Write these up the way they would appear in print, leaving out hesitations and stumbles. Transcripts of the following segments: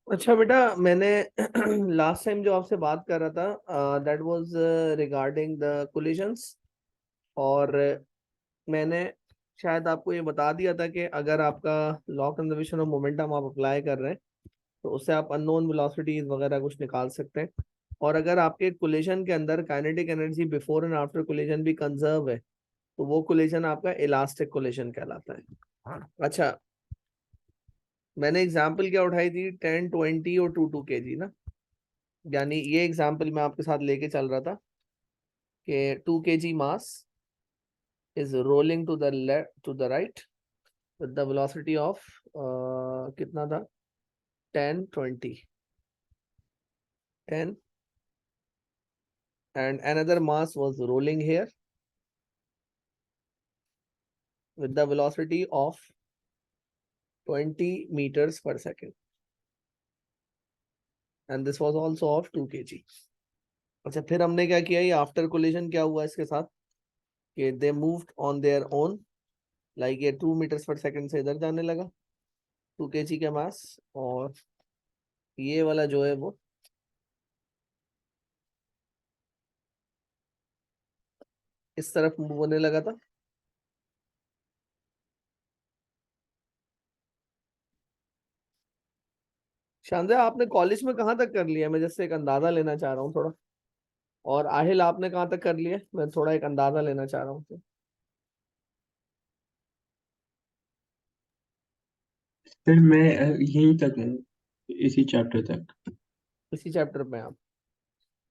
अच्छा बेटा, मैंने लास्ट टाइम जो आपसे बात कर रहा था that was regarding the collisions. और मैंने शायद आपको ये बता दिया था कि अगर आपका लॉ कंजर्वेशन ऑफ मोमेंटम आप अप्लाई कर रहे हैं तो उससे आप अननोन वेलोसिटीज वगैरह कुछ निकाल सकते हैं। और अगर आपके कोलिजन के अंदर kinetic energy before and after collision भी कंजर्व है तो वो कोलिजन आपका इलास्टिक कोलिजन कहलाता है। अच्छा, मैंने एग्जाम्पल क्या उठाई थी, 10, 20 और 2, 2 kg ना। यानी ये एग्जाम्पल मैं आपके साथ लेके चल रहा था कि 2 kg mass is rolling to the left to the right with the velocity of कितना था, 10, 20, 10, and another mass was rolling here with the velocity of 20 meters per second, and this was also of 2 kg. अच्छा, फिर हमने क्या किया, ये after collision क्या हुआ इसके साथ कि they moved on their own, like ये 2 meters per second से इधर जाने लगा 2 kg का मास, और ये वाला जो है वो इस तरफ मूव होने लगा था। शानदार, आपने कॉलेज में कहाँ तक कर लिया, मैं जैसे एक अंदाजा लेना चाह रहा हूँ थोड़ा। और आहिल आपने कहाँ तक कर लिया, मैं थोड़ा एक अंदाजा लेना चाह रहा हूँ। सर मैं यहीं तक हूँ, इसी चैप्टर तक। इसी चैप्टर में आप,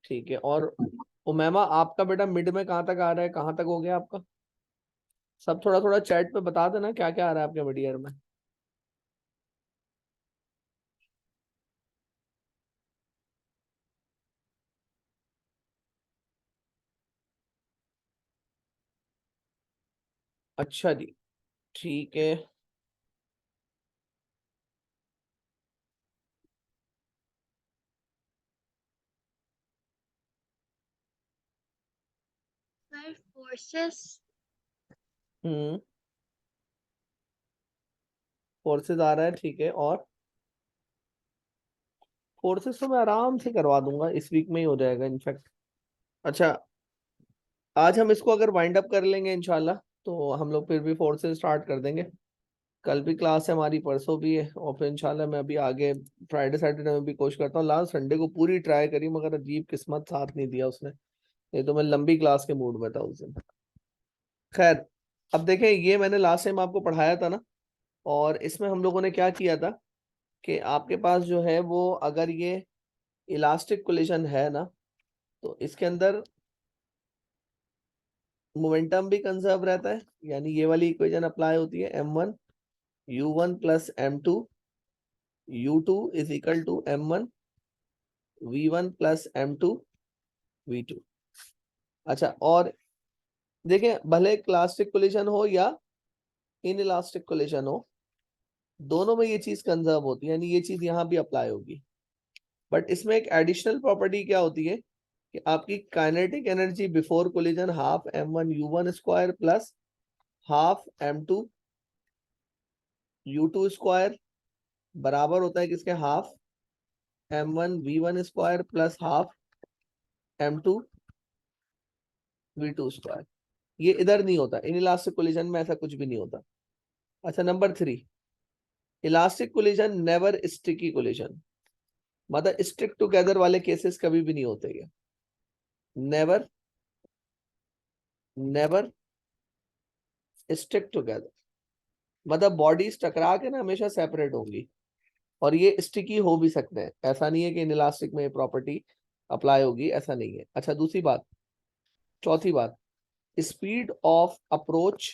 ठीक है। और उमैमा आपका बेटा मिड में कहाँ तक आ रहा है, कहाँ तक हो गया आपका? सब थोड़ा थोड़ा चैट पे बता देना क्या क्या आ रहा है आपके मिड ईयर में। अच्छा जी, ठीक है। Sir, forces. हम्म, फोर्सेस आ रहा है, ठीक है। और फोर्सेस तो मैं आराम से करवा दूंगा, इस वीक में ही हो जाएगा इनफैक्ट। अच्छा, आज हम इसको अगर वाइंड अप कर लेंगे इंशाल्लाह तो हम लोग फिर भी फोर्सेस स्टार्ट कर देंगे। कल भी क्लास है हमारी, परसों भी है, और फिर इंशाल्लाह मैं अभी आगे फ्राइडे सैटरडे में भी कोशिश करता हूँ। लास्ट संडे को पूरी ट्राई करी मगर अजीब किस्मत साथ नहीं दिया उसने, नहीं तो मैं लंबी क्लास के मूड में था उस दिन। खैर, अब देखें, ये मैंने लास्ट टाइम आपको पढ़ाया था ना, और इसमें हम लोगों ने क्या किया था कि आपके पास जो है वो अगर ये इलास्टिक कोलिजन है ना तो इसके अंदर मोमेंटम भी कंजर्व रहता है। यानी ये वाली इक्वेशन अप्लाई होती है, m1 u1 plus m2 u2 is equal to m1 v1 plus m2 v2। अच्छा, और देखें, भले इलास्टिक कोलिजन हो या इन इलास्टिक कोलिजन हो, दोनों में ये चीज कंजर्व होती है, यानी ये चीज यहाँ भी अप्लाई होगी। बट इसमें एक एडिशनल प्रॉपर्टी क्या होती है कि आपकी kinetic energy before collision half m1 u1 square plus half m2 u2 square बराबर होता है किसके, half m1 v1 square plus half m2 v2 square. ये इधर नहीं होता, इन इलास्टिक कोलिजन में ऐसा कुछ भी नहीं होता। अच्छा, number 3, elastic collision never sticky collision, मतलब स्टिक टुगेदर वाले केसेस कभी भी नहीं होते। ये नेवर नेवर स्टिक टुगेदर, मतलब बॉडीज टकरा के ना हमेशा सेपरेट होंगी, और ये स्टिकी हो भी सकते हैं। ऐसा नहीं है कि इन इलास्टिक में ये प्रॉपर्टी अप्लाई होगी, ऐसा नहीं है। अच्छा, दूसरी बात, चौथी बात, स्पीड ऑफ अप्रोच,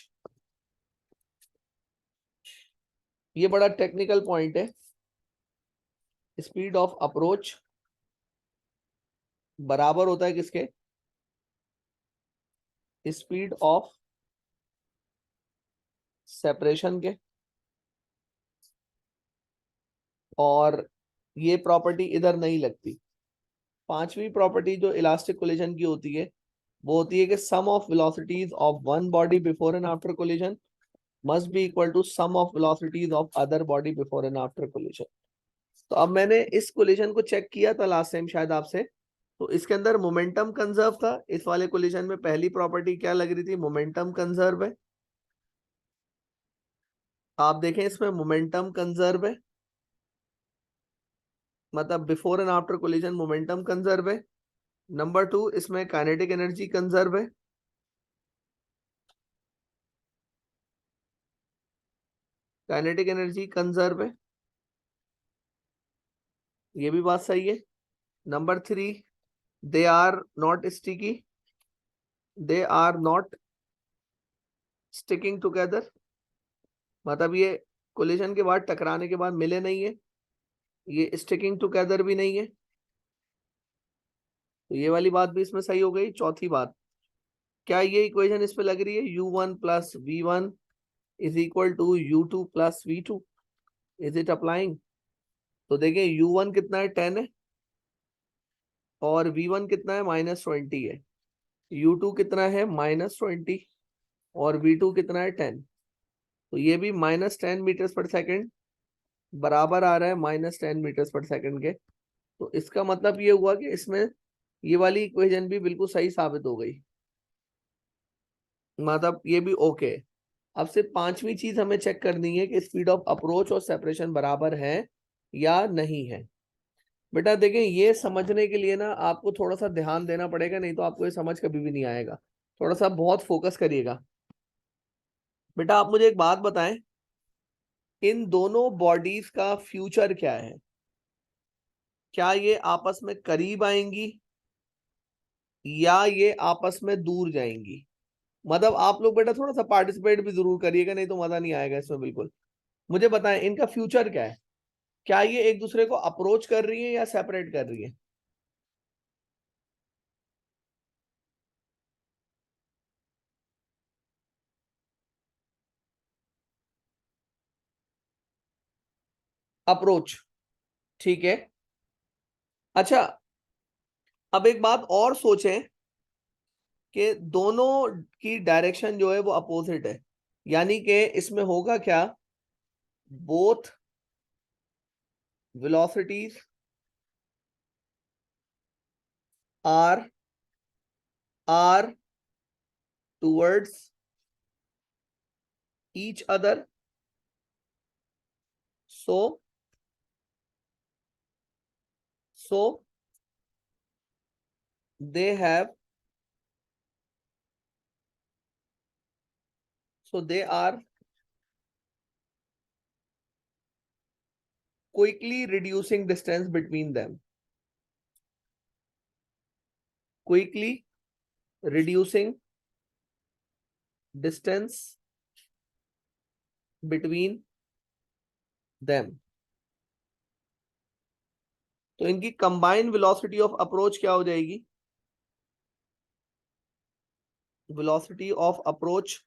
ये बड़ा टेक्निकल पॉइंट है। स्पीड ऑफ अप्रोच बराबर होता है किसके, स्पीड ऑफ सेपरेशन के। और ये प्रॉपर्टी इधर नहीं लगती। पांचवी प्रॉपर्टी जो इलास्टिक कोलिजन की होती है वो होती है कि sum of velocities of one body before and after collision must be equal to sum of velocities of other body before and after collision. तो अब मैंने इस कोलिजन को चेक किया था लास्ट टाइम शायद आपसे, तो इसके अंदर मोमेंटम कंजर्व था। इस वाले कोलिजन में पहली प्रॉपर्टी क्या लग रही थी, मोमेंटम कंजर्व है। आप देखें इसमें मोमेंटम कंजर्व है, मतलब before and after collision momentum conserve है। नंबर 2, इसमें काइनेटिक एनर्जी कंजर्व है। काइनेटिक एनर्जी कंजर्व है, ये भी बात सही है। Number 3, they are not sticky, they are not sticking together, मतलब ये कोलिजन के बाद टकराने के बाद मिले नहीं है, ये स्टिकिंग टुगेदर भी नहीं है, तो ये वाली बात भी इसमें सही हो गई। चौथी बात, क्या ये इक्वेशन इस पे लग रही है, u1 plus v1 is equal to u2 plus v2, is it applying? तो देखिए u1 कितना है, 10 है, और v1 कितना है, -20 है। u2 कितना है, -20, और v2 कितना है, 10। तो ये भी -10 मीटर्स पर सेकेंड बराबर आ रहा है -10 मीटर्स पर सेकेंड के। तो इसका मतलब ये हुआ कि इसमें ये वाली इक्वेशन भी बिल्कुल सही साबित हो गई, मतलब ये भी ओके। अब सिर्फ पांचवी चीज हमें चेक करनी है कि स्पीड ऑफ अप्रोच और सेपरेशन बराबर है या नहीं है। बेटा देखें, ये समझने के लिए ना आपको थोड़ा सा ध्यान देना पड़ेगा, नहीं तो आपको ये समझ कभी भी नहीं आएगा। थोड़ा सा बहुत फोकस करिएगा। बेटा आप मुझे एक बात बताएं, इन दोनों बॉडीज का फ्यूचर क्या है? क्या ये आपस में करीब आएंगी या ये आपस में दूर जाएंगी? मतलब आप लोग बेटा थोड़ा सा पार्टिसिपेट भी जरूर करिएगा, नहीं तो मजा नहीं आएगा इसमें बिल्कुल। मुझे बताएं इनका फ्यूचर क्या है, क्या ये एक दूसरे को अप्रोच कर रही है या सेपरेट कर रही है? अप्रोच, ठीक है। अच्छा, अब एक बात और सोचें कि दोनों की डायरेक्शन जो है वो अपोजिट है, यानी कि इसमें होगा क्या, both velocities are towards each other, so they have they are quickly reducing distance between them, quickly reducing distance between them। तो इनकी कंबाइंड वेलोसिटी ऑफ अप्रोच क्या हो जाएगी, velocity of approach,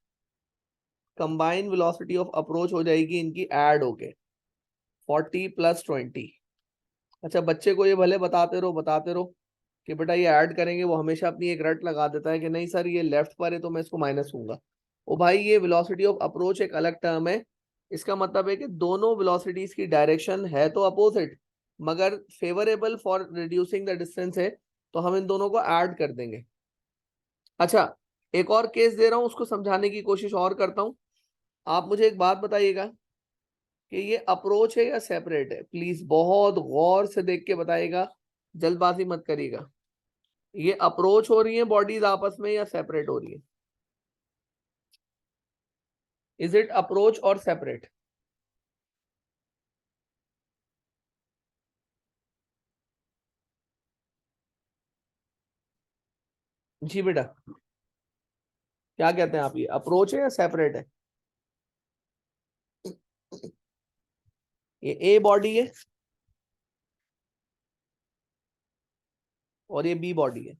combined velocity of approach हो जाएगी इनकी add होके 40 + 20। अच्छा बच्चे को ये भले बताते रहो कि बेटा ये ऐड करेंगे, वो हमेशा अपनी एक रट लगा देता है कि नहीं सर ये लेफ्ट पर है तो मैं इसको माइनस लूंगा। ओ भाई, ये वेलोसिटी ऑफ अप्रोच एक अलग टर्म है, इसका मतलब है कि दोनों वेलोसिटीज की डायरेक्शन है तो अपोजिट, मगर favourable for reducing the distance है, तो हम इन दोनों को ऐड कर देंगे। अच्छा, एक और केस दे रहा हूं, उसको समझाने की कोशिश और करता हूं। आप मुझे एक बात बताइएगा कि ये अप्रोच है या सेपरेट है, प्लीज बहुत गौर से देख के बताइएगा, जल्दबाजी मत करिएगा। ये अप्रोच हो रही है बॉडीज आपस में या सेपरेट हो रही है? इज इट अप्रोच और सेपरेट? जी बेटा, क्या कहते हैं आप, ये अप्रोच है या सेपरेट है? ये ए बॉडी है और ये बी बॉडी है।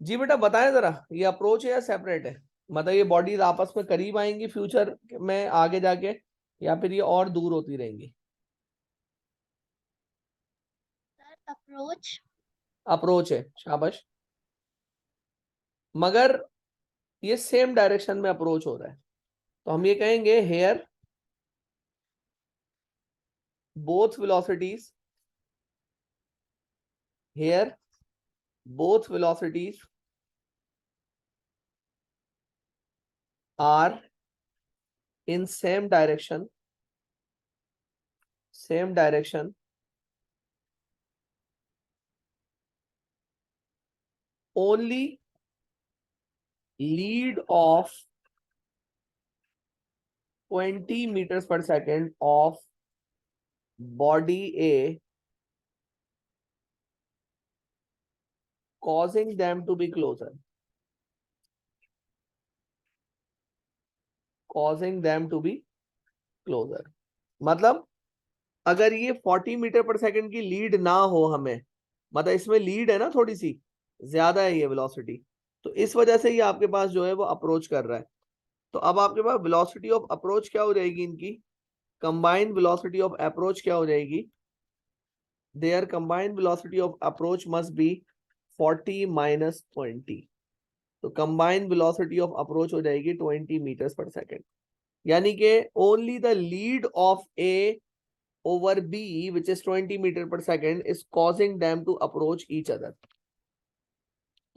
जी बेटा बताएं जरा, ये अप्रोच है या सेपरेट है? मतलब ये बॉडीज आपस में करीब आएंगी फ्यूचर में आगे जाके, या फिर ये और दूर होती रहेंगी? Sir, approach. अप्रोच है, शाबाश। मगर ये सेम डायरेक्शन में अप्रोच हो रहा है, तो हम ये कहेंगे hair both velocities here, both velocities are in same direction, only lead of 20 meters per second of body A causing them to be closer, मतलब अगर ये 40 मीटर पर सेकंड की लीड ना हो हमें, मतलब इसमें लीड है ना, थोड़ी सी ज्यादा है ये वेलोसिटी, तो इस वजह से ये आपके पास जो है वो अप्रोच कर रहा है। तो अब आपके पास वेलोसिटी ऑफ अप्रोच क्या हो जाएगी, इनकी कंबाइंड वेलोसिटी ऑफ अप्रोच क्या हो जाएगी, their combined velocity of approach must be 40 minus 20। तो कंबाइंड वेलोसिटी ऑफ अप्रोच हो जाएगी 20 मीटर्स पर सेकेंड, यानी कि only the lead of A over B, which is 20 meter per second, is causing them to approach each other।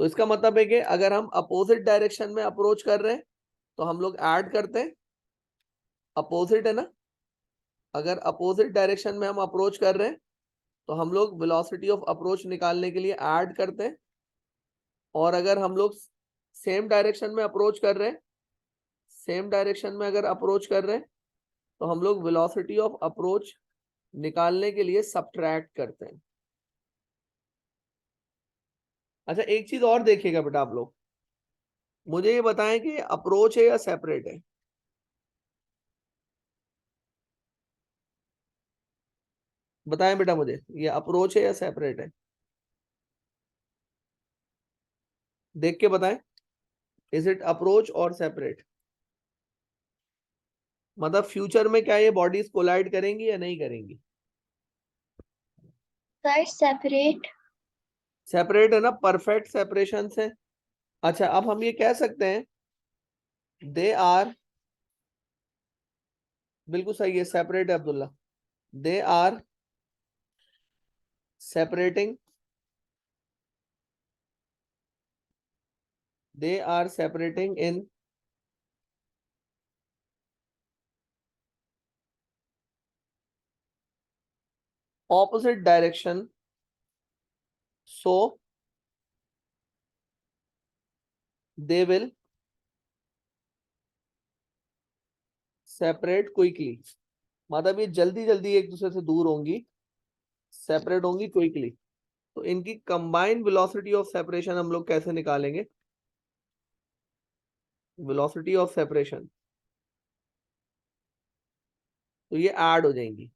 तो इसका मतलब है कि अगर हम अपोजिट डायरेक्शन में अप्रोच कर रहे हैं तो हम लोग ऐड करते हैं, अपोजिट है ना, अगर अपोजिट डायरेक्शन में हम अप्रोच कर रहे हैं तो हम लोग वेलोसिटी ऑफ अप्रोच निकालने के लिए ऐड करते हैं, और अगर हम लोग सेम डायरेक्शन में अप्रोच कर रहे हैं, सेम डायरेक्शन में अगर अप्रोच कर रहे हैं तो हम लोग वेलोसिटी ऑफ अप्रोच निकालने के लिए सब्ट्रैक्ट करते हैं। अच्छा, एक चीज और देखिएगा बेटा, आप लोग मुझे ये बताएं कि अप्रोच है या सेपरेट है। बताएं बेटा मुझे, ये अप्रोच है या सेपरेट है, देख के बताएं। इज इट अप्रोच और सेपरेट, मतलब फ्यूचर में क्या ये बॉडीज कोलाइड करेंगी या नहीं करेंगी। Sir separate. सेपरेट है ना, परफेक्ट सेपरेशन से। अच्छा, अब हम ये कह सकते हैं दे आर, बिल्कुल सही है, सेपरेट है Abdullah, they are separating, they are separating in opposite direction, so they will separate quickly, मतलब ये जल्दी जल्दी एक दूसरे से दूर होंगी, सेपरेट होंगी क्विकली। तो इनकी कंबाइंड वेलोसिटी ऑफ सेपरेशन हम लोग कैसे निकालेंगे, वेलोसिटी ऑफ सेपरेशन, तो ये ऐड हो जाएंगी,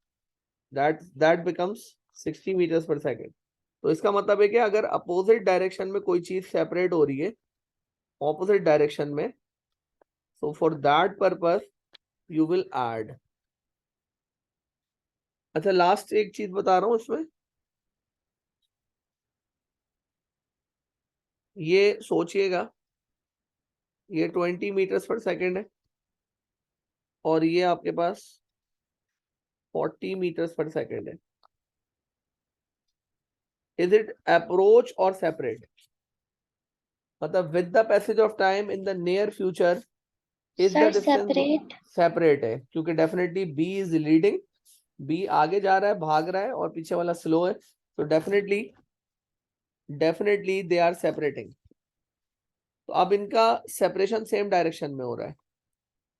दैट बिकम्स 60 मीटर्स पर सेकेंड। तो इसका मतलब है कि अगर अपोजिट डायरेक्शन में कोई चीज सेपरेट हो रही है, ऑपोजिट डायरेक्शन में, so for that purpose you will add। अच्छा, लास्ट एक चीज बता रहा हूं इसमें, ये सोचिएगा, ये 20 मीटर्स पर सेकेंड है और ये आपके पास 40 मीटर्स पर सेकेंड है। इज इट अप्रोच और सेपरेट, मतलब with the passage of time in the near future is the sir distance separate. Separate है, क्योंकि definitely B is leading, B आगे जा रहा है, भाग रहा है, और पीछे वाला स्लो है, तो डेफिनेटली दे आर सेपरेटिंग। तो अब इनका सेपरेशन सेम डायरेक्शन में हो रहा है,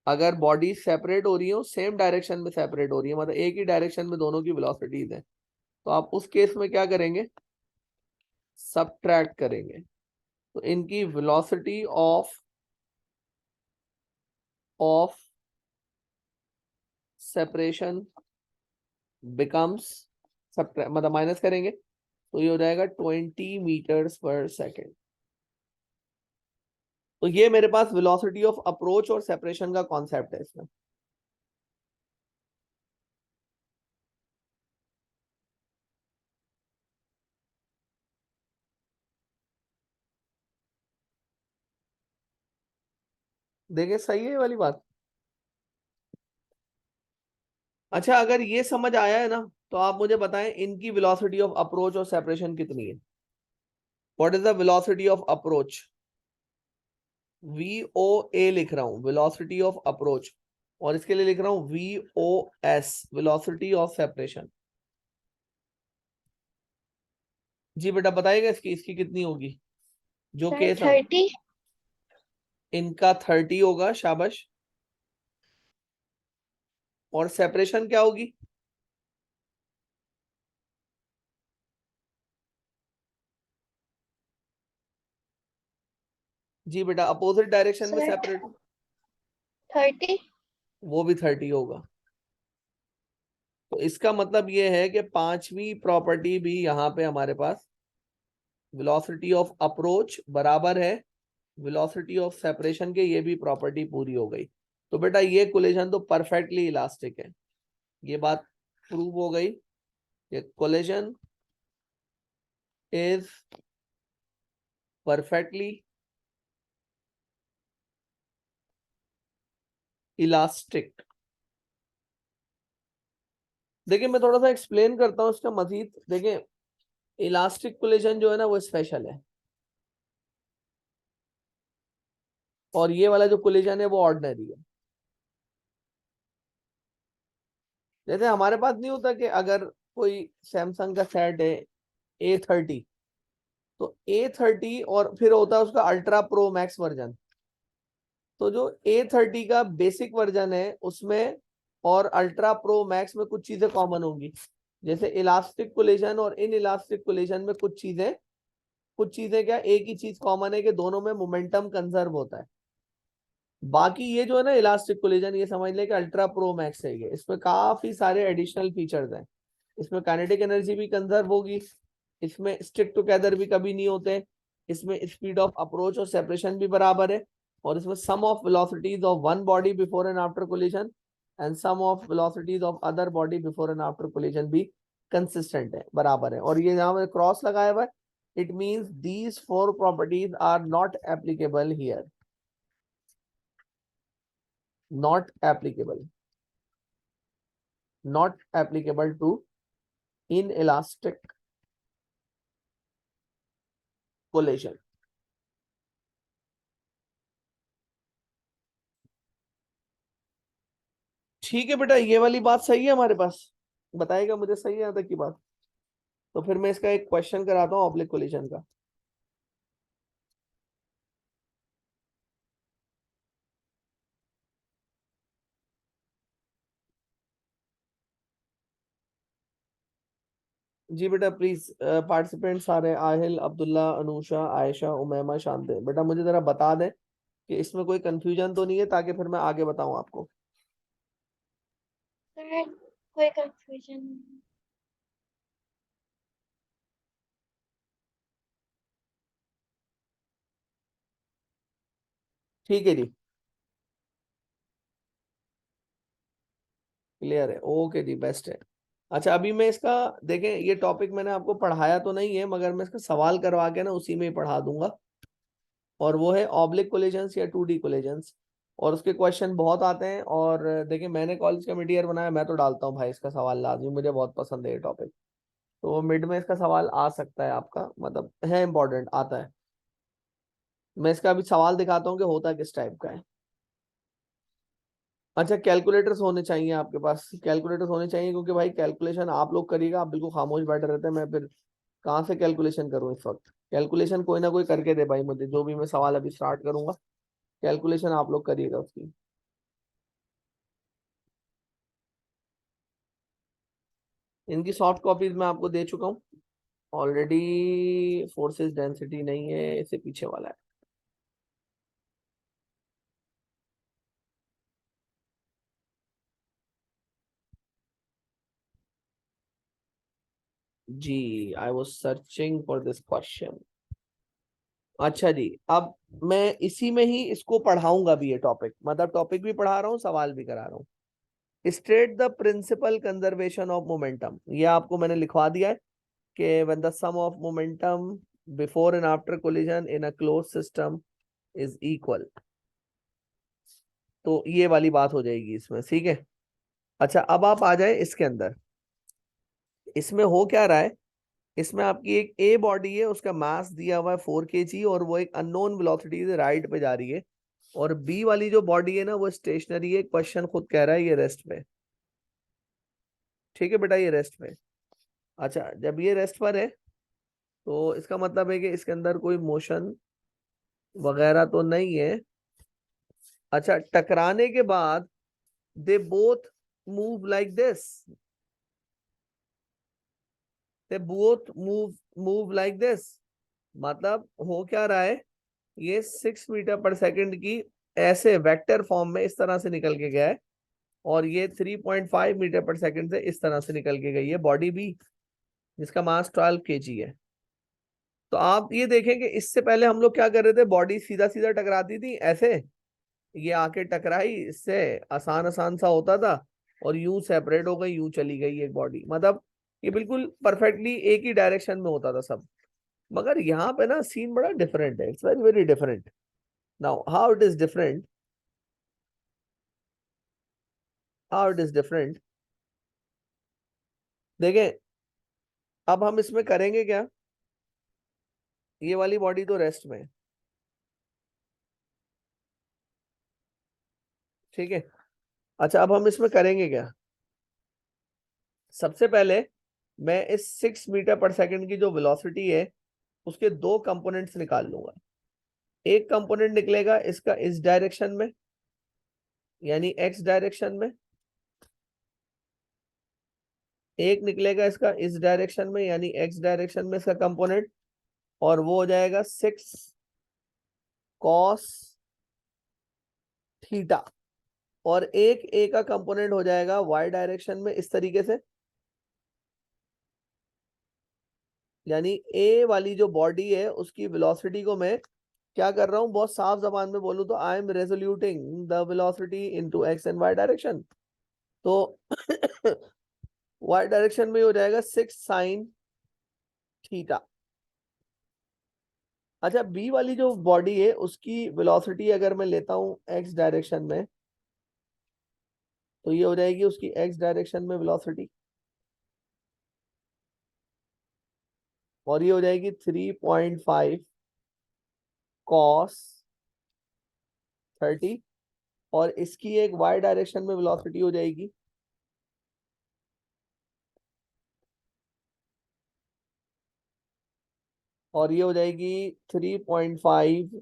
अगर बॉडी सेपरेट हो रही हो, सेम डायरेक्शन में सेपरेट हो रही है, मतलब एक ही डायरेक्शन में दोनों की वेलोसिटीज है, तो आप उस केस में क्या करेंगे, सब्ट्रैक्ट करेंगे। तो इनकी वेलोसिटी ऑफ सेपरेशन बिकम्स, मतलब माइनस करेंगे तो ये हो जाएगा 20 मीटर्स पर सेकेंड। तो ये मेरे पास वेलोसिटी ऑफ अप्रोच और सेपरेशन का कॉन्सेप्ट है इसमें। देखिए सही है ये वाली बात। अच्छा, अगर ये समझ आया है ना, तो आप मुझे बताएं इनकी वेलोसिटी ऑफ अप्रोच और सेपरेशन कितनी है। What is the velocity of approach? VOA लिख रहा हूं, वेलोसिटी ऑफ अप्रोच, और इसके लिए लिख रहा हूं VOS, वेलोसिटी ऑफ सेपरेशन। जी बेटा बताइएगा इसकी इसकी कितनी होगी जो सर केस 30। इनका 30 होगा, शाबाश। और सेपरेशन क्या होगी? जी बेटा, अपोजिट डायरेक्शन में सर सेपरेट, 30। वो भी 30 होगा। तो इसका मतलब ये है कि पांचवी प्रॉपर्टी भी यहाँ पे हमारे पास, वेलोसिटी ऑफ अप्रोच बराबर है वेलोसिटी ऑफ सेपरेशन के, ये भी प्रॉपर्टी पूरी हो गई। तो बेटा ये कोलिजन तो परफेक्टली इलास्टिक है, ये बात प्रूव हो गई कि कोलिजन इज परफेक्टली इलास्टिक। देखिए मैं थोड़ा सा एक्सप्लेन करता हूं इसका मजीद। देखिए इलास्टिक कोलिजन जो है ना वो स्पेशल है, और ये वाला जो कोलिजन है वो ऑर्डिनरी है। जैसे हमारे पास नहीं होता कि अगर कोई सैमसंग का सेट है A30, तो A30 और फिर होता है उसका अल्ट्रा प्रो मैक्स वर्जन। तो जो A30 का बेसिक वर्जन है उसमें और अल्ट्रा प्रो मैक्स में कुछ चीजें कॉमन होंगी, जैसे इलास्टिक कोलिजन और इन इलास्टिक कोलिजन में कुछ चीजें क्या एक ही चीज कॉमन है कि दोनों में मोमेंटम कंजर्व होता है। बाकी ये जो है ना इलास्टिक कोलिजन, ये समझ ले कि अल्ट्रा प्रो मैक्स है ये, इसमें काफी सारे एडिशनल फीचर्स हैं। इसमें काइनेटिक एनर्जी भी कंजर्व होगी, इसमें स्टिक टुगेदर भी कभी नहीं होते, इसमें स्पीड ऑफ अप्रोच और सेपरेशन भी बराबर है, और इसमें sum of velocities of one body before and after collision and sum of velocities of other body before and after collision भी कंसिस्टेंट है, बराबर है। और ये जहां में क्रॉस लगाया हुआ है, it means these four properties are not applicable here, not applicable, not applicable to inelastic collision। ठीक है बेटा, ये वाली बात सही है हमारे पास, बताएगा मुझे सही है यहाँ तक की बात। तो फिर मैं इसका एक क्वेश्चन कराता हूँ ऑब्लिक कोलिजन का। जी बेटा प्लीज, पार्टिसिपेंट सारे आहिल, अब्दुल्ला, अनुषा, आयशा, उमैमा, शांति, बेटा मुझे जरा बता दें कि इसमें कोई कंफ्यूजन तो नहीं है, ताकि फिर मैं आगे बताऊं आपको। सर कोई कंफ्यूजन? ठीक है जी, क्लियर है, ओके जी, बेस्ट है। अच्छा अभी मैं इसका, देखें ये टॉपिक मैंने आपको पढ़ाया तो नहीं है, मगर मैं इसका सवाल करवा के ना उसी में ही पढ़ा दूंगा, और वो है ऑब्लिक कोलिजन्स या 2D कोलिजन्स। और उसके क्वेश्चन बहुत आते हैं, और देखिए मैंने कॉलेज का मिड ईयर बनाया, मैं तो डालता हूँ भाई इसका सवाल लाजमी, मुझे बहुत पसंद है ये टॉपिक। तो मिड में इसका सवाल आ सकता है आपका, मतलब है इंपॉर्टेंट, आता है। मैं इसका अभी सवाल दिखाता हूँ कि होता किस टाइप का है। अच्छा, कैलकुलेटर्स होने चाहिए आपके पास, कैलकुलेटर्स होने चाहिए, क्योंकि भाई कैलकुलेशन आप लोग करिएगा, आप बिल्कुल खामोश बैठे रहते हैं, मैं फिर कहाँ से कैलकुलेशन करूँ इस वक्त। कैलकुलेशन कोई ना कोई करके दे भाई मुझे, जो भी मैं सवाल अभी स्टार्ट करूंगा कैलकुलेशन आप लोग करिएगा उसकी। इनकी सॉफ्ट कॉपीज मैं आपको दे चुका हूँ ऑलरेडी। फोर्सेस डेंसिटी नहीं है, इससे पीछे वाला है। जी, I was searching for this question. अच्छा जी, अब मैं इसी में ही इसको पढ़ाऊंगा भी, ये टॉपिक, मतलब टॉपिक भी पढ़ा रहा हूँ, सवाल भी करा रहा हूँ। State the principle conservation of momentum, ये आपको मैंने लिखवा दिया है कि when the sum of momentum before and after collision in a close system is equal. तो ये वाली बात हो जाएगी इसमें, ठीक है। अच्छा, अब आप आ जाए इसके अंदर। इसमें हो क्या रहा है, इसमें आपकी एक ए बॉडी है, उसका मास दिया हुआ है 4 kg और वो एक अननोन वेलोसिटी से राइट पे जा रही है। और बी वाली जो बॉडी है ना वो स्टेशनरी है, क्वेश्चन खुद कह रहा है ये रेस्ट पे। ठीक है बेटा, ये रेस्ट पे। अच्छा, जब ये रेस्ट पर है तो इसका मतलब है कि इसके अंदर कोई मोशन वगैरह तो नहीं है। अच्छा, टकराने के बाद they both move like this, they both move like this. मतलब हो क्या रहा है, ये 6 मीटर पर सेकंड की ऐसे वेक्टर फॉर्म में इस तरह से निकल के गया है, और ये 3.5 मीटर पर सेकंड से इस तरह से निकल के गई है बॉडी भी, जिसका मास 12 kg है। तो आप ये देखें कि इससे पहले हम लोग क्या कर रहे थे, बॉडी सीधा सीधा टकराती थी ऐसे, ये आके टकराई, इससे आसान आसान सा होता था, और यूं सेपरेट हो गई, यूं चली गई एक बॉडी। मतलब ये बिल्कुल परफेक्टली एक ही डायरेक्शन में होता था सब। मगर यहाँ पे ना सीन बड़ा डिफरेंट है, it's very very different. Now how it is different, how it is different, देखें। अब हम इसमें करेंगे क्या, ये वाली बॉडी तो रेस्ट में है, ठीक है। अच्छा, अब हम इसमें करेंगे क्या, सबसे पहले मैं इस 6 मीटर पर सेकंड की जो वेलोसिटी है उसके दो कंपोनेंट्स निकाल लूंगा। एक कंपोनेंट निकलेगा इसका इस डायरेक्शन में, यानी एक्स डायरेक्शन में। एक निकलेगा इसका इस डायरेक्शन में, यानी एक्स डायरेक्शन में इसका कंपोनेंट, और वो हो जाएगा 6 cos थीटा। और एक ए का कंपोनेंट हो जाएगा वाई डायरेक्शन में इस तरीके से, यानी ए वाली जो बॉडी है उसकी वेलोसिटी को मैं क्या कर रहा हूं, बहुत साफ जबान में बोलूं तो I am resoluting the velocity into x and y direction. तो वाई डायरेक्शन में हो जाएगा 6 sin थीटा। अच्छा, बी वाली जो बॉडी है उसकी वेलोसिटी अगर मैं लेता हूं एक्स डायरेक्शन में, तो ये हो जाएगी उसकी एक्स डायरेक्शन में वेलोसिटी, और ये हो जाएगी 3.5 cos 30। और इसकी एक वाई डायरेक्शन में वेलोसिटी हो जाएगी, और ये हो जाएगी 3.5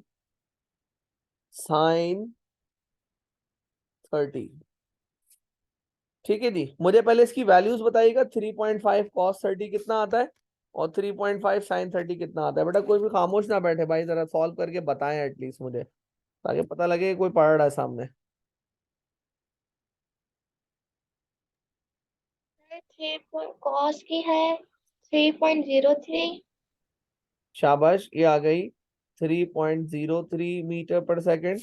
sin 30। ठीक है जी, मुझे पहले इसकी वैल्यूज बताइएगा, 3.5 cos 30 कितना आता है, और 3.5 sin 30 कितना आता है। बेटा कोई भी खामोश ना बैठे भाई, जरा सॉल्व करके बताएं एटलीस्ट मुझे, ताकि पता लगे कि कोई पढ़ रहा है सामने। थ्री कॉस की है 3.03। शाबाश, ये आ गई 3.03 मीटर पर सेकंड,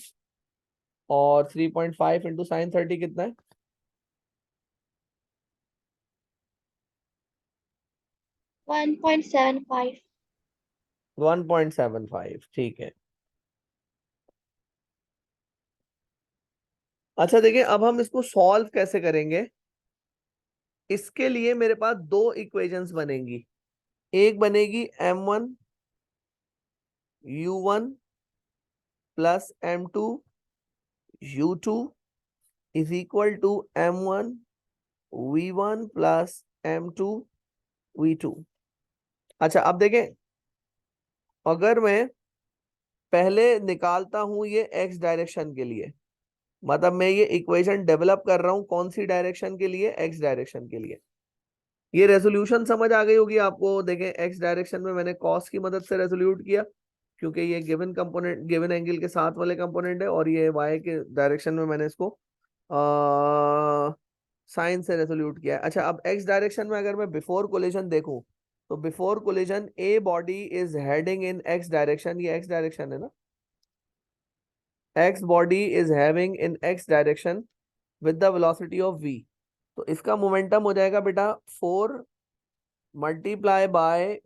और 3.5 इंटू sin 30 कितना है, 1.75। 1.75, ठीक है। अच्छा देखिए, अब हम इसको सॉल्व कैसे करेंगे, इसके लिए मेरे पास दो इक्वेशंस बनेंगी। एक बनेगी m1 u1 plus m2 u2 is equal to m1 v1 plus m2 v2। अच्छा, अब देखें, अगर मैं पहले निकालता हूं ये एक्स डायरेक्शन के लिए, मतलब मैं ये इक्वेशन डेवलप कर रहा हूं कौन सी डायरेक्शन के लिए, एक्स डायरेक्शन के लिए। ये रेजोल्यूशन समझ आ गई होगी आपको। देखें, एक्स डायरेक्शन में मैंने कॉस की मदद से रेजोल्यूट किया, क्योंकि ये गिवन कंपोनेंट गिवन एंगल के साथ वाले कंपोनेंट है, और ये वाई के डायरेक्शन में मैंने इसको साइन से रेजोल्यूट किया है। अच्छा, अब एक्स डायरेक्शन में अगर मैं बिफोर कोलिजन देखूं, तो before collision a body is heading in x direction, ये एक्स डायरेक्शन है ना, x body is having in x direction with the velocity of v। तो इसका मोमेंटम हो जाएगा बेटा 4 ×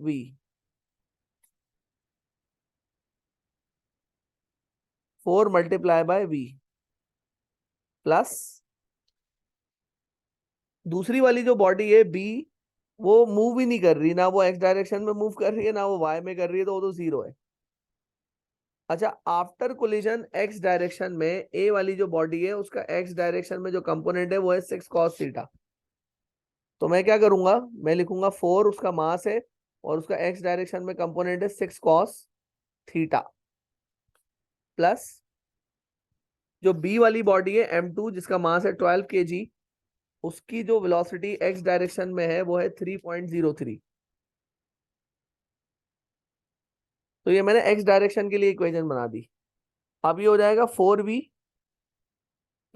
v, 4 × v प्लस दूसरी वाली जो बॉडी है बी, वो मूव ही नहीं कर रही, ना वो एक्स डायरेक्शन में मूव कर रही है ना वो वाई में कर रही है, तो वो तो जीरो है। अच्छा, आफ्टर कोलिजन एक्स डायरेक्शन में ए वाली जो बॉडी है उसका एक्स डायरेक्शन में जो कंपोनेंट है वो है 6 cos थीटा। तो मैं क्या करूंगा, मैं लिखूंगा 4 उसका मास है और उसका एक्स डायरेक्शन में कंपोनेंट है 6 cos थीटा, प्लस जो बी वाली बॉडी है M2 जिसका मास है 12 kg, उसकी जो वेलोसिटी एक्स डायरेक्शन में है वो है 3.03। तो ये मैंने एक्स डायरेक्शन के लिए इक्वेशन बना दी। अब ये हो जाएगा 4v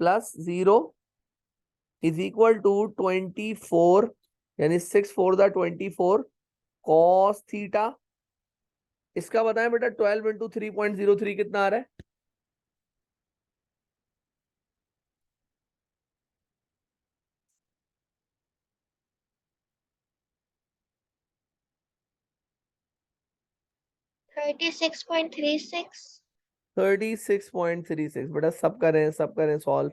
plus 0 is equal to 24, यानी 6 4 24 कॉस थीटा। इसका बताएं बेटा, 12 इंटू 3.03 कितना आ रहा है? थर्टी 36.36 बेटा। सब करें सॉल्व,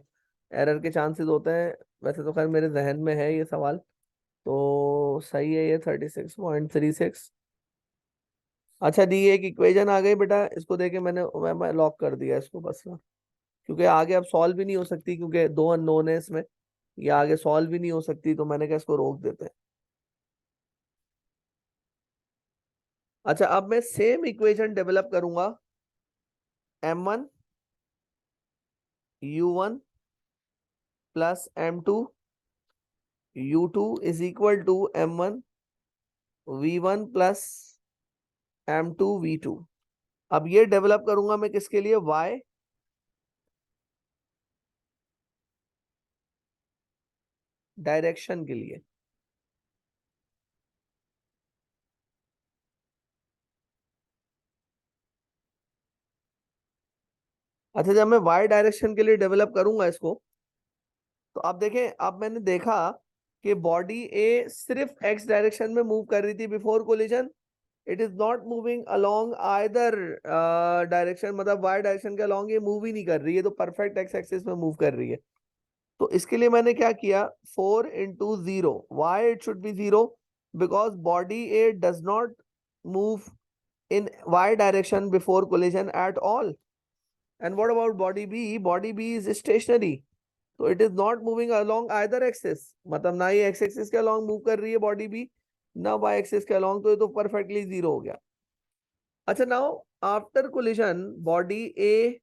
एरर के चांसेस होते हैं। वैसे तो खैर मेरे जहन में है ये सवाल, तो सही है ये 36.36। अच्छा दी, एक इक्वेशन आ गई बेटा, इसको देके मैं लॉक कर दिया इसको बस ना, क्योंकि आगे अब सॉल्व भी नहीं हो सकती, क्योंकि दो अननोन है इसमें, ये आगे सॉल्व भी नहीं हो सकती, तो मैंने कहा इसको रोक देते हैं। अच्छा, अब मैं सेम इक्वेशन डेवलप करूंगा, m1 u1 plus m2 u2 is equal to m1 v1 plus m2 v2। अब ये डेवलप करूंगा मैं किसके लिए, y डायरेक्शन के लिए। अच्छा, जब मैं y डायरेक्शन के लिए डेवलप करूंगा इसको, तो अब देखें, अब मैंने देखा कि बॉडी ए सिर्फ x डायरेक्शन में मूव कर रही थी before collision, it is not moving along either direction, मतलब y डायरेक्शन के अलोंग ये मूव ही नहीं कर रही है, तो परफेक्ट x एक्सिस में मूव कर रही है। तो इसके लिए मैंने क्या किया, 4 into 0, why it should be 0, because body A does not move in y direction before collision at all. And what about body B? Body B is stationary, so it is not moving along either axis, मतलब ना ही x axis के along move कर रही है body B, ना y axis के along, तो ये तो perfectly zero हो गया। अच्छा, now after collision body A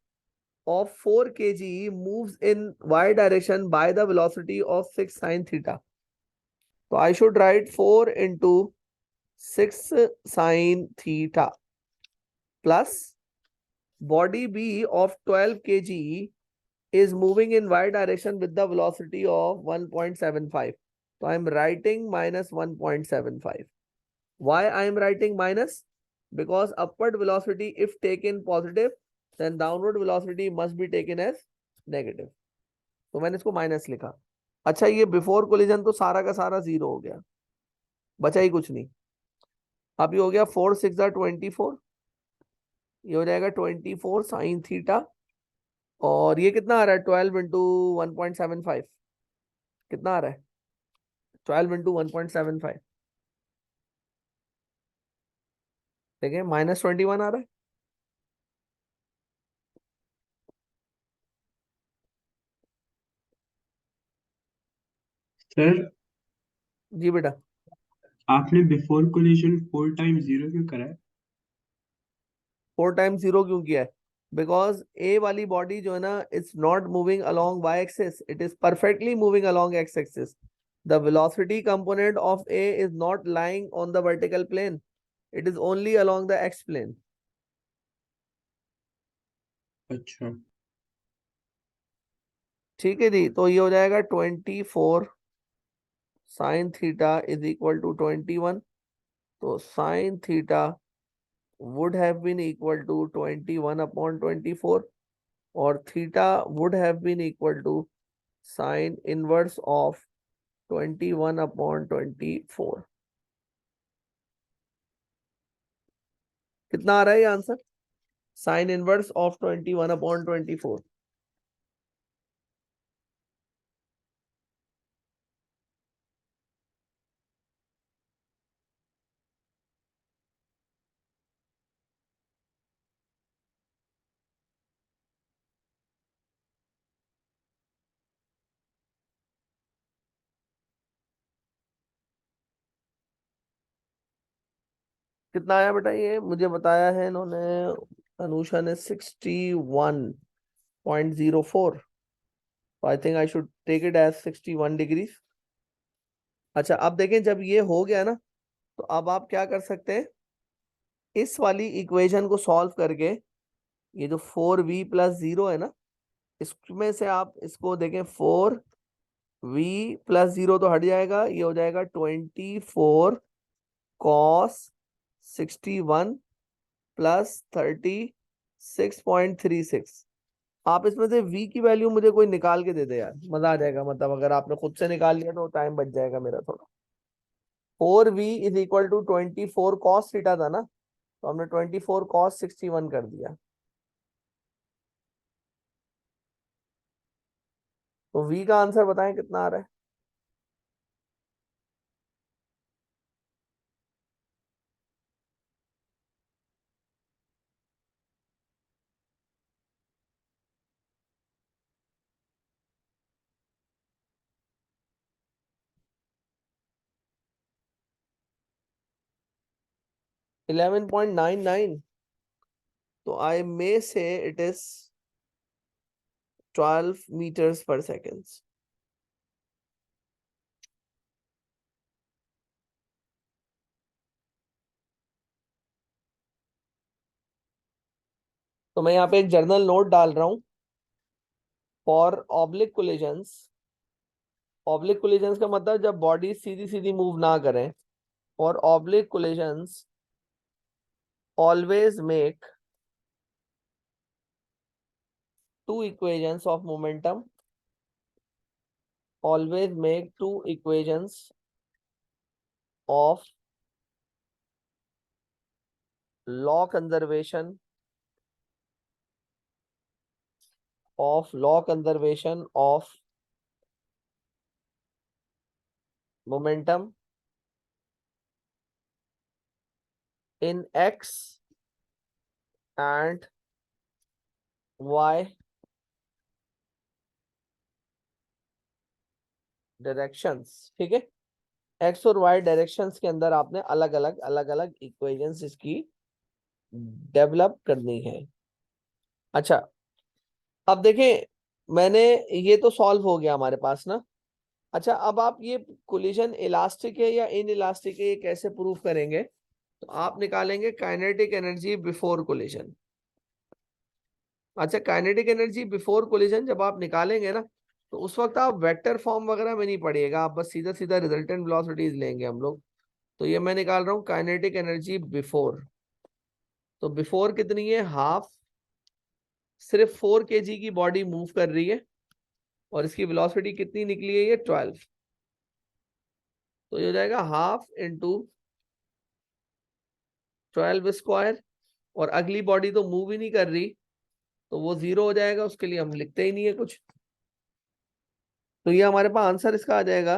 of 4 kg moves in y direction by the velocity of 6 sin theta. So I should write 4 into 6 sin theta plus body B of 12 kg is moving in y direction with the velocity of 1.75. So I am writing minus 1.75. Why I am writing minus? Because upward velocity if taken positive, then downward velocity must be taken as negative. तो मैंने इसको minus लिखा। अच्छा, ये before collision तो सारा का सारा जीरो हो गया, बचा ही कुछ नहीं। अब ये हो गया 4 6 24, ये हो जाएगा 24 साइन थीटा, और ये कितना आ रहा है 12 इंटू 1.75, कितना आ रहा है 12 इंटू 1.75, देखिए -21 आ रहा है। सर जी बेटा, आपने बिफोर कोलिजन 4 टाइम्स 0 क्यों करा है? 4 टाइम्स 0 क्यों किया है? बिकॉज ए वाली बॉडी जो है ना, it's not moving along Y axis, it is perfectly moving along X axis. The velocity component of A is not lying on the vertical plane, it is only along the X plane. अच्छा, ठीक है जी, तो ये हो जाएगा 24 sine theta is equal to 21। तो sine theta would have been equal to 21 upon 24, or theta would have been equal to sine inverse of 21 upon 24। कितना आ रहा है ये answer, sine inverse of 21 upon 24। कितना आया बेटा? ये मुझे बताया है इन्होंने, अनुषा ने 61.04। I think I should take it as 61 degrees. अच्छा, अब देखें, जब ये हो गया ना, तो अब आप क्या कर सकते हैं, इस वाली इक्वेशन को सॉल्व करके, ये जो 4v+0 है ना, इसमें से आप इसको देखें, 4v+0 तो हट जाएगा, ये हो जाएगा 24 cos 61 प्लस 36.36। आप इसमें से v की वैल्यू मुझे कोई निकाल के दे दे यार, मजा आ जाएगा। मतलब अगर आपने खुद से निकाल लिया तो टाइम बच जाएगा मेरा थोड़ा। 4v = 24 cos थीटा था ना, तो हमने 24 cos 61 कर दिया। तो v का आंसर बताएं कितना आ रहा है? $11.99। तो आई मे से it is 12 meters per second। तो मैं यहाँ पे एक जर्नल नोट डाल रहा हूँ, for oblique collisions. Oblique collisions का मतलब जब बॉडी सीधी सीधी मूव ना करें। For oblique collisions always make two equations of momentum, always make two equations of law conservation of momentum in x and y directions। ठीक है, एक्स और Y directions के अंदर आपने अलग अलग इक्वेशंस इसकी डेवलप करनी है। अच्छा, अब देखें, मैंने ये तो सॉल्व हो गया हमारे पास ना। अच्छा, अब आप ये कोलिजन इलास्टिक है या इन इलास्टिक है, ये कैसे प्रूव करेंगे? तो आप निकालेंगे काइनेटिक एनर्जी बिफोर कोलिजन। अच्छा, काइनेटिक एनर्जी बिफोर कोलिजन जब आप निकालेंगे ना, तो उस वक्त आप वेक्टर फॉर्म वगैरह में नहीं पढ़िएगा, आप बस सीधा सीधा रिजल्टेंट वेलोसिटीज लेंगे हम लोग। तो ये मैं निकाल रहा हूँ काइनेटिक एनर्जी बिफोर। तो बिफोर कितनी है? हाफ। सिर्फ 4 kg की बॉडी मूव कर रही है और इसकी वेलोसिटी कितनी निकली है? ये 12। तो ये हो जाएगा हाफ इंटू 12 स्क्वायर। और अगली बॉडी तो मूव ही नहीं कर रही, तो वो 0 हो जाएगा, उसके लिए हम लिखते ही नहीं है कुछ। तो ये हमारे पास आंसर इसका आ जाएगा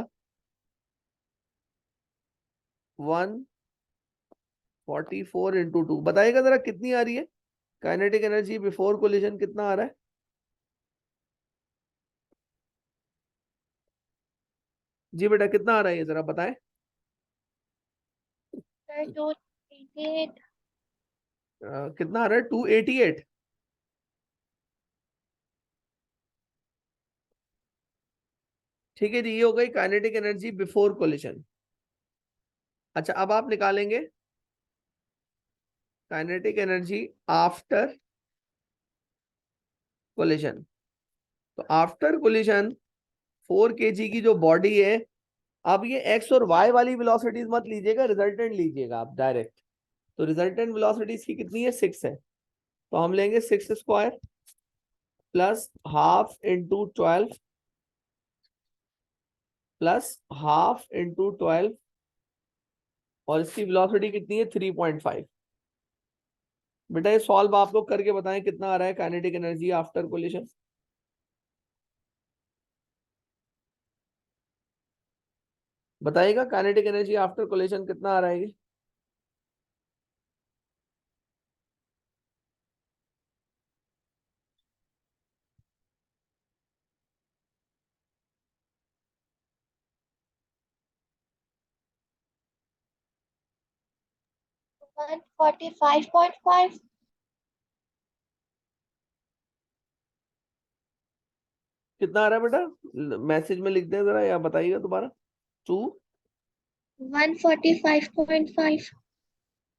144 × 2। बताइएगा जरा कितनी आ रही है काइनेटिक एनर्जी बिफोर कोलिजन, कितना आ रहा है? जी बेटा, कितना आ रहा है ये जरा बताएं। सर 288। कितना आ रहा है? 288। ठीक है जी, ये हो गई काइनेटिक एनर्जी बिफोर कोलिजन। अच्छा, अब आप निकालेंगे काइनेटिक एनर्जी आफ्टर कोलिजन। तो आफ्टर कोलिजन 4 kg की जो बॉडी है, अब ये एक्स और वाई वाली वेलोसिटीज मत लीजिएगा, रिजल्टेंट लीजिएगा आप डायरेक्ट। तो रिजल्टेंट वेलोसिटीज की कितनी है? 6 है। तो हम लेंगे 6 square plus half into 12 plus half into 12, और इसकी वेलोसिटी कितनी है? 3.5। बेटा ये सॉल्व आप लोग करके बताएं कितना आ रहा है काइनेटिक एनर्जी आफ्टर कोलिजन। बताइएगा काइनेटिक एनर्जी आफ्टर कोलिजन कितना आ रहा है ये? 145.5. कितना आ रहा है बेटा, मैसेज में लिख दे जरा या बताइएगा दोबारा। 145.5.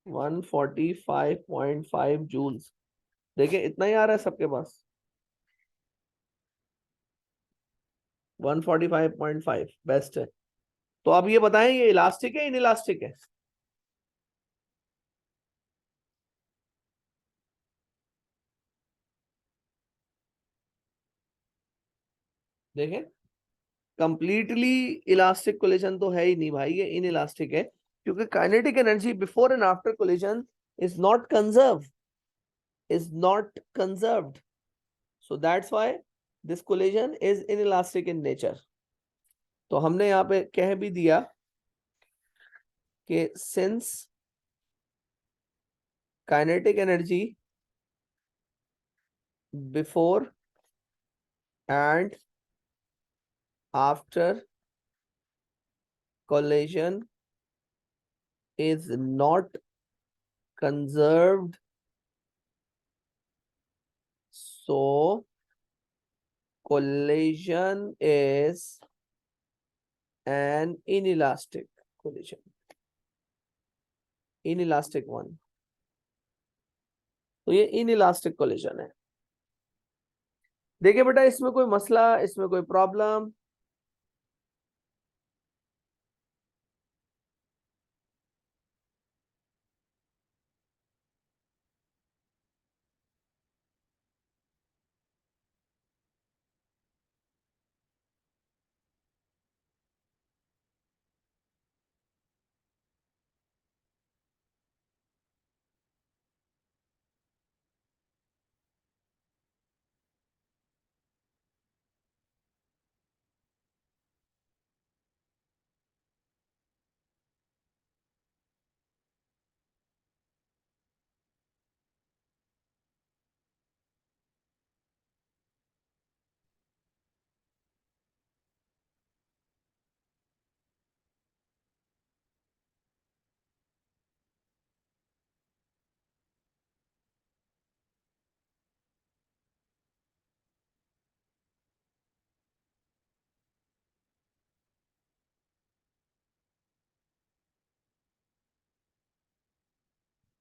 145.5 जूल्स। देखिए इतना ही आ रहा है सबके पास, 145.5 बेस्ट है। तो अब ये बताएं, ये इलास्टिक है इन इलास्टिक है? देखें, कंप्लीटली इलास्टिक कोलिजन तो है ही नहीं भाई, ये इन इलास्टिक है, क्योंकि kinetic energy before and after collision is not conserve, is not conserved, so that's why this collision is inelastic in nature। तो हमने यहाँ पे कह भी दिया कि since kinetic energy before and after collision is not conserved, so collision is an inelastic collision, inelastic one। तो ये inelastic collision है। देखिए बेटा, इसमें कोई मसला, इसमें कोई प्रॉब्लम?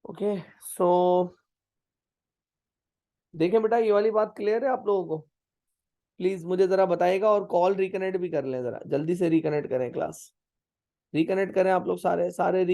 ओके, सो देखें बेटा, ये वाली बात क्लियर है आप लोगों को? प्लीज मुझे जरा बताइएगा, और कॉल रिकनेक्ट भी कर लें, जरा जल्दी से रिकनेक्ट करें, क्लास रिकनेक्ट करें आप लोग, सारे सारे